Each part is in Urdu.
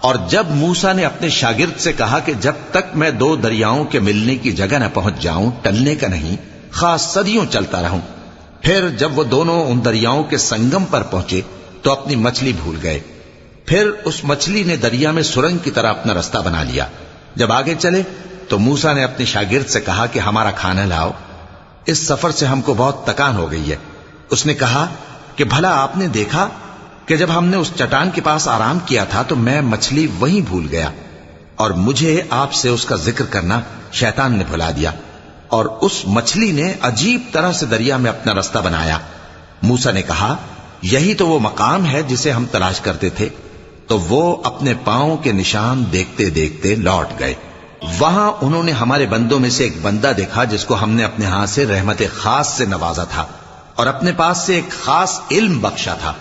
اور جب موسیٰ نے اپنے شاگرد سے کہا کہ جب تک میں دو دریاؤں کے ملنے کی جگہ نہ پہنچ جاؤں ٹلنے کا نہیں، خاص صدیوں چلتا رہوں، پھر جب وہ دونوں ان دریاؤں کے سنگم پر پہنچے تو اپنی مچھلی بھول گئے۔ پھر اس مچھلی نے دریا میں سرنگ کی طرح اپنا رستہ بنا لیا۔ جب آگے چلے تو موسیٰ نے اپنے شاگرد سے کہا کہ ہمارا کھانا لاؤ، اس سفر سے ہم کو بہت تکان ہو گئی ہے۔ اس نے کہا کہ بھلا آپ نے دیکھا کہ جب ہم نے اس چٹان کے پاس آرام کیا تھا تو میں مچھلی وہیں بھول گیا، اور مجھے آپ سے اس کا ذکر کرنا شیطان نے بھلا دیا، اور اس مچھلی نے عجیب طرح سے دریا میں اپنا رستہ بنایا۔ موسیٰ نے کہا یہی تو وہ مقام ہے جسے ہم تلاش کرتے تھے۔ تو وہ اپنے پاؤں کے نشان دیکھتے دیکھتے لوٹ گئے۔ وہاں انہوں نے ہمارے بندوں میں سے ایک بندہ دیکھا جس کو ہم نے اپنے ہاتھ سے رحمت خاص سے نوازا تھا اور اپنے پاس سے ایک خاص علم بخشا تھا۔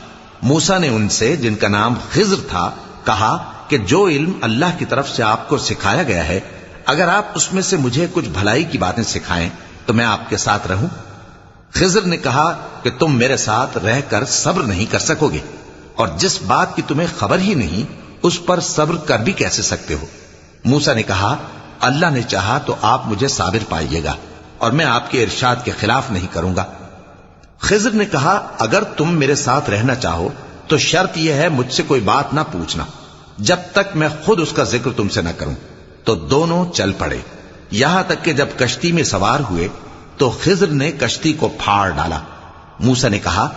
موسیٰ نے ان سے جن کا نام خضر تھا کہا کہ جو علم اللہ کی طرف سے آپ کو سکھایا گیا ہے، اگر آپ اس میں سے مجھے کچھ بھلائی کی باتیں سکھائیں تو میں آپ کے ساتھ رہوں۔ خضر نے کہا کہ تم میرے ساتھ رہ کر صبر نہیں کر سکو گے، اور جس بات کی تمہیں خبر ہی نہیں اس پر صبر کر بھی کیسے سکتے ہو؟ موسیٰ نے کہا اللہ نے چاہا تو آپ مجھے صابر پائیے گا، اور میں آپ کے ارشاد کے خلاف نہیں کروں گا۔ خضر نے کہا اگر تم میرے ساتھ رہنا چاہو تو شرط یہ ہے مجھ سے کوئی بات نہ پوچھنا جب تک میں خود اس کا ذکر تم سے نہ کروں۔ تو دونوں چل پڑے، یہاں تک کہ جب کشتی میں سوار ہوئے تو خضر نے کشتی کو پھاڑ ڈالا۔ موسیٰ نے کہا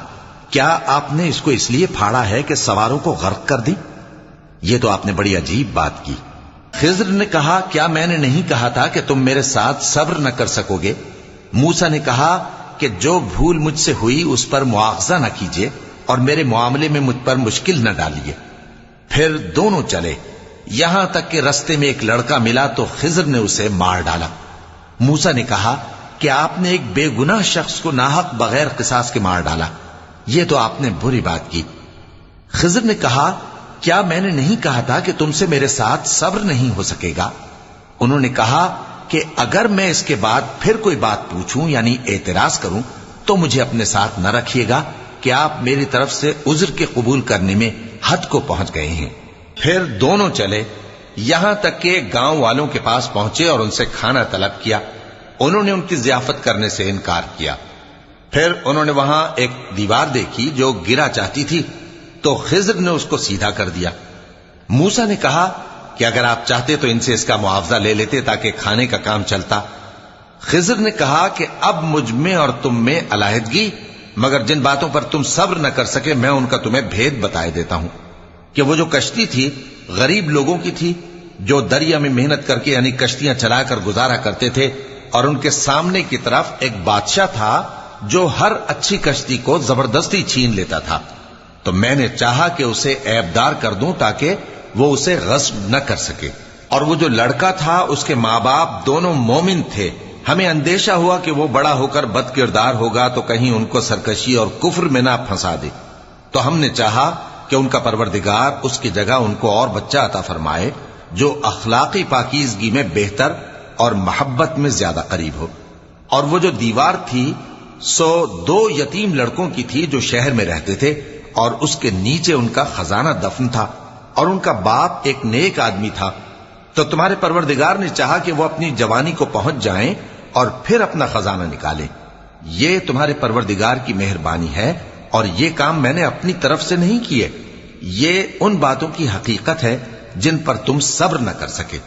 کیا آپ نے اس کو اس لیے پھاڑا ہے کہ سواروں کو غرق کر دی؟ یہ تو آپ نے بڑی عجیب بات کی۔ خضر نے کہا کیا میں نے نہیں کہا تھا کہ تم میرے ساتھ صبر نہ کر سکو گے؟ موسیٰ نے کہا کہ جو بھول مجھ سے ہوئی اس پر مواخذہ نہ کیجیے اور میرے معاملے میں مجھ پر مشکل نہ ڈالیے۔ پھر دونوں چلے، یہاں تک کہ رستے میں ایک لڑکا ملا تو خضر نے اسے مار ڈالا۔ موسیٰ نے کہا کہ آپ نے ایک بے گناہ شخص کو ناحق بغیر قصاص کے مار ڈالا، یہ تو آپ نے بری بات کی۔ خضر نے کہا کیا میں نے نہیں کہا تھا کہ تم سے میرے ساتھ صبر نہیں ہو سکے گا؟ انہوں نے کہا کہ اگر میں اس کے بعد پھر کوئی بات پوچھوں یعنی اعتراض کروں تو مجھے اپنے ساتھ نہ رکھیے گا کہ آپ میری طرف سے عذر کے قبول کرنے میں حد کو پہنچ گئے ہیں۔ پھر دونوں چلے، یہاں تک کہ گاؤں والوں کے پاس پہنچے اور ان سے کھانا طلب کیا۔ انہوں نے ان کی ضیافت کرنے سے انکار کیا۔ پھر انہوں نے وہاں ایک دیوار دیکھی جو گرا چاہتی تھی تو خضر نے اس کو سیدھا کر دیا۔ موسیٰ نے کہا کہ اگر آپ چاہتے تو ان سے اس کا معاوضہ لے لیتے تاکہ کھانے کا کام چلتا۔ خضر نے کہا کہ اب مجھ میں اور تم میں علیحدگی، مگر جن باتوں پر تم صبر نہ کر سکے میں ان کا تمہیں بھید بتائے دیتا ہوں کہ وہ جو کشتی تھی غریب لوگوں کی تھی جو دریا میں محنت کر کے یعنی کشتیاں چلا کر گزارا کرتے تھے، اور ان کے سامنے کی طرف ایک بادشاہ تھا جو ہر اچھی کشتی کو زبردستی چھین لیتا تھا۔ تو میں نے چاہا کہ اسے عیبدار کر دوں تاکہ وہ اسے غصب نہ کر سکے، اور وہ جو لڑکا تھا اس کے ماں باپ دونوں مومن تھے۔ ہمیں اندیشہ ہوا کہ وہ بڑا ہو کر بد کردار ہوگا تو کہیں ان کو سرکشی اور کفر میں نہ پھنسا دے، تو ہم نے چاہا کہ ان کا پروردگار اس کی جگہ ان کو اور بچہ عطا فرمائے جو اخلاقی پاکیزگی میں بہتر اور محبت میں زیادہ قریب ہو۔ اور وہ جو دیوار تھی سو 2 یتیم لڑکوں کی تھی جو شہر میں رہتے تھے، اور اس کے نیچے ان کا خزانہ دفن تھا، اور ان کا باپ ایک نیک آدمی تھا۔ تو تمہارے پروردگار نے چاہا کہ وہ اپنی جوانی کو پہنچ جائیں اور پھر اپنا خزانہ نکالیں۔ یہ تمہارے پروردگار کی مہربانی ہے، اور یہ کام میں نے اپنی طرف سے نہیں کیے، یہ ان باتوں کی حقیقت ہے جن پر تم صبر نہ کر سکے۔